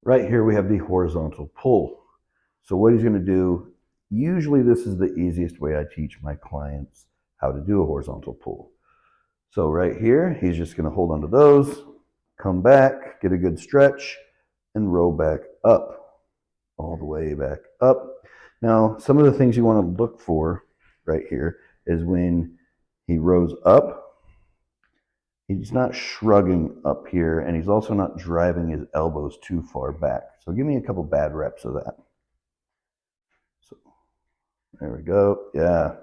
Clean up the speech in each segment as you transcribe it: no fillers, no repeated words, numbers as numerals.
Right here we have the horizontal pull. So what he's going to do, usually this is the easiest way I teach my clients how to do a horizontal pull. So right here, he's just going to hold onto those, come back, get a good stretch, and row back up, all the way back up. Now, some of the things you want to look for right here is when he rows up, he's not shrugging up here, and he's also not driving his elbows too far back. So give me a couple bad reps of that. So there we go. Yeah.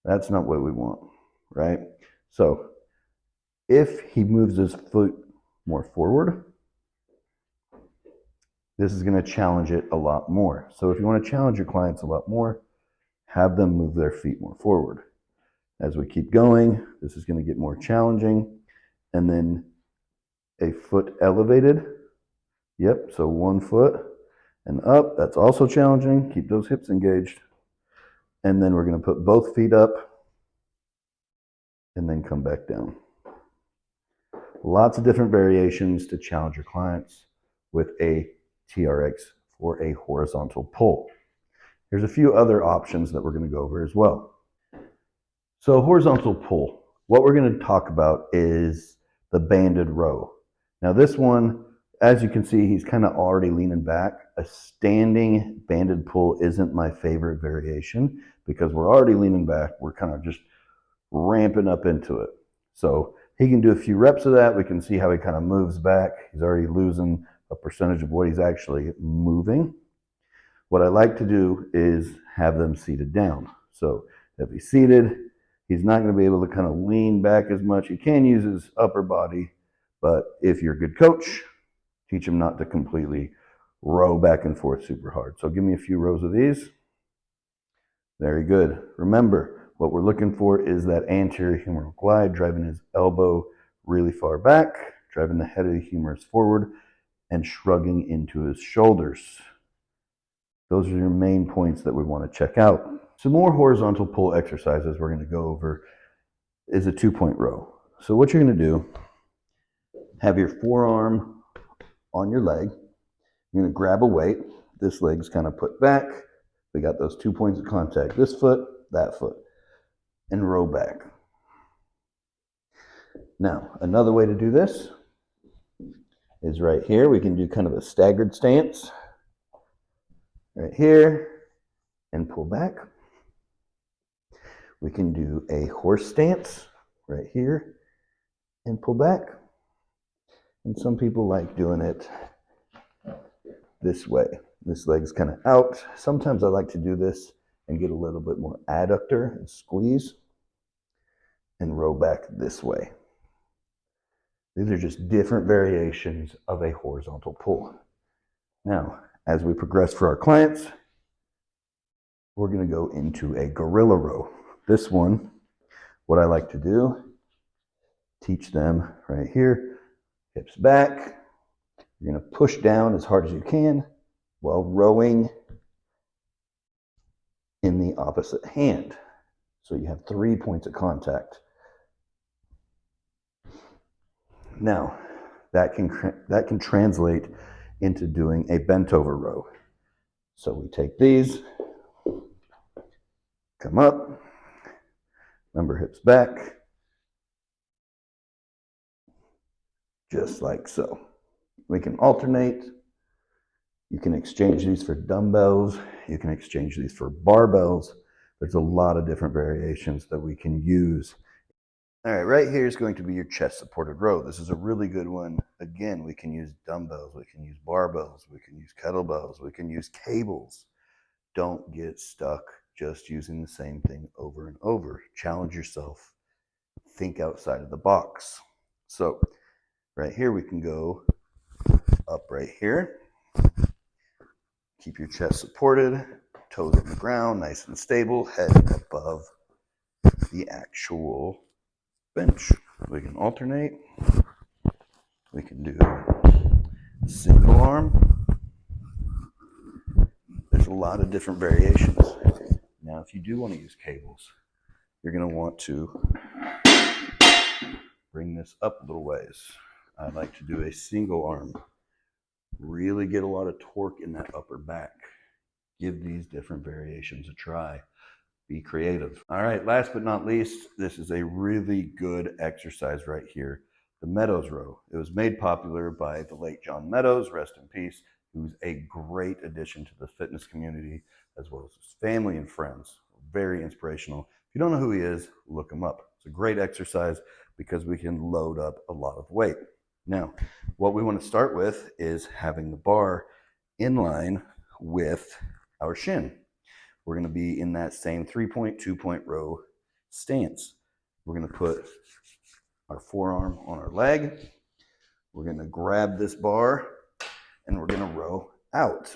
That's not what we want, right? So if he moves his foot more forward, this is going to challenge it a lot more. So if you want to challenge your clients a lot more, have them move their feet more forward. As we keep going, this is going to get more challenging. And then a foot elevated. Yep, so 1 foot and up. That's also challenging. Keep those hips engaged. And then we're going to put both feet up and then come back down. Lots of different variations to challenge your clients with a TRX for a horizontal pull. There's a few other options that we're going to go over as well. So horizontal pull, what we're going to talk about is the banded row. Now this one, as you can see, he's kind of already leaning back. A standing banded pull isn't my favorite variation because we're already leaning back. We're kind of just ramping up into it. So he can do a few reps of that. We can see how he kind of moves back. He's already losing a percentage of what he's actually moving. What I like to do is have them seated down. So if he's seated, he's not going to be able to kind of lean back as much. He can use his upper body, but if you're a good coach, teach him not to completely row back and forth super hard. So give me a few rows of these. Very good. Remember, what we're looking for is that anterior humeral glide, driving his elbow really far back, driving the head of the humerus forward, and shrugging into his shoulders. Those are your main points that we want to check out. Some more horizontal pull exercises we're going to go over is a 2-point row. So what you're going to do, have your forearm on your leg. You're going to grab a weight. This leg's kind of put back. We got those 2 points of contact, this foot, that foot, and row back. Now, another way to do this is right here. We can do kind of a staggered stance. Right here, and pull back. We can do a horse stance right here, and pull back. And some people like doing it this way. This leg's kind of out. Sometimes I like to do this and get a little bit more adductor and squeeze and row back this way. These are just different variations of a horizontal pull. Now, as we progress for our clients, we're going to go into a gorilla row. This one, what I like to do, teach them right here, hips back. You're going to push down as hard as you can while rowing in the opposite hand. So you have 3 points of contact. Now, that can translate into doing a bent over row. So we take these, come up, remember hips back, just like so. We can alternate. You can exchange these for dumbbells. You can exchange these for barbells. There's a lot of different variations that we can use. All right here is going to be your chest supported row. This is a really good one. Again, we can use dumbbells, we can use barbells, we can use kettlebells, we can use cables. Don't get stuck just using the same thing over and over. Challenge yourself. Think outside of the box. So right here, we can go up right here. Keep your chest supported, toes on the ground, nice and stable, head above the actual bench. We can alternate. We can do single arm. There's a lot of different variations. Now, if you do want to use cables, you're going to want to bring this up a little ways. I like to do a single arm really get a lot of torque in that upper back. Give these different variations a try. Be creative. All right, last but not least, this is a really good exercise right here, the Meadows Row. It was made popular by the late John Meadows, rest in peace, who's a great addition to the fitness community, as well as his family and friends. Very inspirational. If you don't know who he is, look him up. It's a great exercise because we can load up a lot of weight. Now, what we want to start with is having the bar in line with our shin. We're going to be in that same 3-point, 2-point row stance. We're going to put our forearm on our leg. We're going to grab this bar and we're going to row out.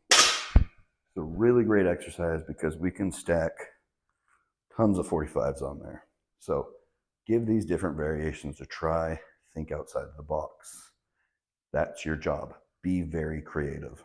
It's a really great exercise because we can stack tons of 45s on there. So give these different variations a try. Think outside the box. That's your job. Be very creative.